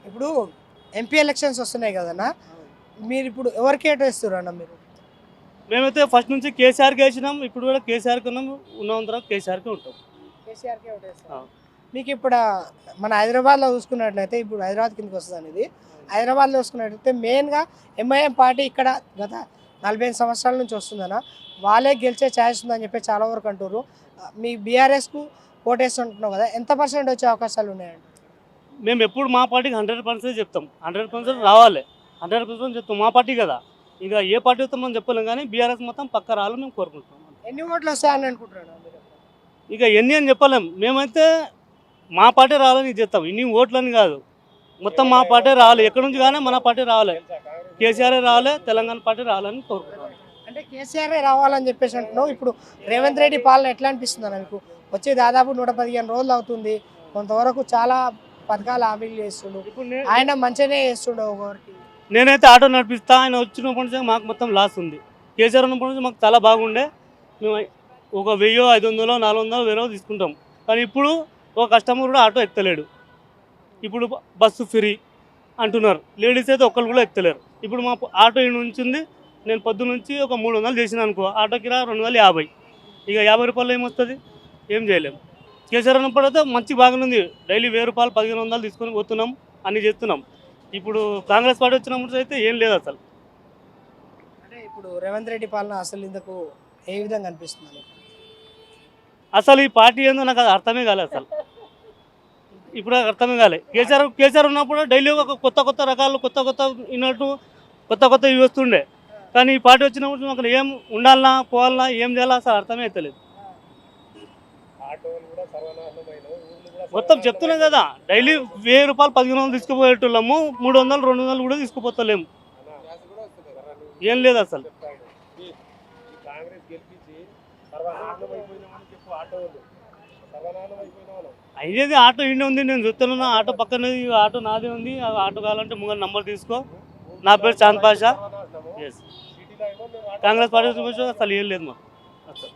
ఇప్పుడు MP elections వస్తున్నాయి కదన్నా, మీరు ఇప్పుడు ఎవరికి వేస్తారు అన్న? మీరు మేమైతే ఫస్ట్ నుంచి కేసీఆర్కి వేసినాం, ఇప్పుడు కూడా కేసీఆర్కి ఉన్నాం, ఉన్నంత వరకు కేసీఆర్కి ఉంటాం. కేసీఆర్కే ఓటేస్తారు. మీకు ఇప్పుడు మన హైదరాబాద్లో చూసుకున్నట్లయితే, ఇప్పుడు హైదరాబాద్ కిందకి వస్తుంది ఇది. హైదరాబాద్లో చూసుకున్నట్లయితే మెయిన్గా ఎంఐఎం పార్టీ ఇక్కడ గత 45 సంవత్సరాల నుంచి వస్తుందన్న, వాళ్ళే గెలిచే ఛాయిస్ ఉందని చెప్పి చాలా వరకు అంటారు. మీ బీఆర్ఎస్కు ఓటేస్తుంటున్నావు కదా, ఎంత పర్సెంట్ వచ్చే అవకాశాలు ఉన్నాయండి? మేము ఎప్పుడు మా పార్టీకి 100% చెప్తాం, 100% రావాలి, 100% చెప్తాం. మా పార్టీ కదా, ఇక ఏ పార్టీ వస్తామని చెప్పలేం, కానీ బీఆర్ఎస్ మొత్తం పక్క రావాలని మేము కోరుకుంటున్నాం. ఎన్ని ఓట్లు వస్తాయని అనుకుంటున్నాను మీరు? ఇక ఎన్ని అని చెప్పలేం, మేమైతే మా పార్టీ రావాలని చెప్తాం, ఇన్ని ఓట్లని కాదు, మొత్తం మా పార్టీ రావాలి, ఎక్కడి నుంచి కానీ మన పార్టీ రావాలి, కేసీఆర్ రావాలి, తెలంగాణ పార్టీ రావాలని కోరుకుంటున్నాం. అంటే కేసీఆర్ రావాలని చెప్పేసి అంటున్నావు. ఇప్పుడు రేవంత్ రెడ్డి పాలన ఎట్లా అనిపిస్తుంది అన్న మీకు? వచ్చి దాదాపు 115 రోజులు అవుతుంది, కొంతవరకు చాలా పథకాలు హామీలు చేస్తుండు, ఆయన మంచిగానే చేస్తుండు ఒకరికి. నేనైతే ఆటో నడిపిస్తా, ఆయన వచ్చినప్పటి నుంచి మాకు మొత్తం లాస్ ఉంది. కేసీఆర్ ఉన్నప్పటి నుంచి మాకు చాలా బాగుండే, మేము ఒక 1000, 500, 400, 1000 తీసుకుంటాం. కానీ ఇప్పుడు ఒక కస్టమర్ కూడా ఆటో ఎక్కలేడు. ఇప్పుడు బస్సు ఫ్రీ అంటున్నారు, లేడీస్ అయితే ఒక్కరు కూడా ఎక్కలేరు. ఇప్పుడు మా ఆటో నుంచి ఉంది, నేను పొద్దున్న నుంచి ఒక 300 చేసిన అనుకో, ఆటో కిరా 250. ఇక 50 రూపాయలు ఏమొస్తుంది? ఏం చేయలేము. కేసీఆర్ ఉన్నప్పుడు అయితే మంచి బాగానే ఉంది, డైలీ 1000 రూపాయలు 1500 తీసుకొని పోతున్నాం, అన్నీ చేస్తున్నాం. ఇప్పుడు కాంగ్రెస్ పార్టీ వచ్చినప్పుడు అయితే ఏం లేదు అసలు. అంటే ఇప్పుడు రేవంత్ రెడ్డి పాలన అసలు ఇందుకు ఏ విధంగా అనిపిస్తుంది? అసలు ఈ పార్టీ ఏందో నాకు అది అర్థమే కాలేదు అసలు, ఇప్పుడు అర్థమే కాలేదు. కేసీఆర్ ఉన్నప్పుడు డైలీ ఒక కొత్త రకాలు కొత్త ఇవి వస్తుండే, కానీ ఈ పార్టీ వచ్చినప్పుడు మాకు ఏం ఉండాలన్నా పోవాలన్నా ఏం చేయాలా అసలు అర్థమే అవుతలేదు. మొత్తం చెప్తున్నాం కదా, డైలీ 1000 రూపాయలు 1500 తీసుకుపోయేటోళ్ళము, 300, 200 కూడా తీసుకుపోతలేము, ఏం లేదు అసలు. అయ్యేది ఆటో ఇండి ఉంది, నేను చూస్తున్నా ఆటో పక్కన, ఆటో నాదే ఉంది. ఆ ఆటో కావాలంటే ముంగల్ నంబర్ తీసుకో, నా పేరు చాంద్ పాషా. ఎస్, కాంగ్రెస్ పార్టీ అసలు ఏం లేదు మాకు అసలు.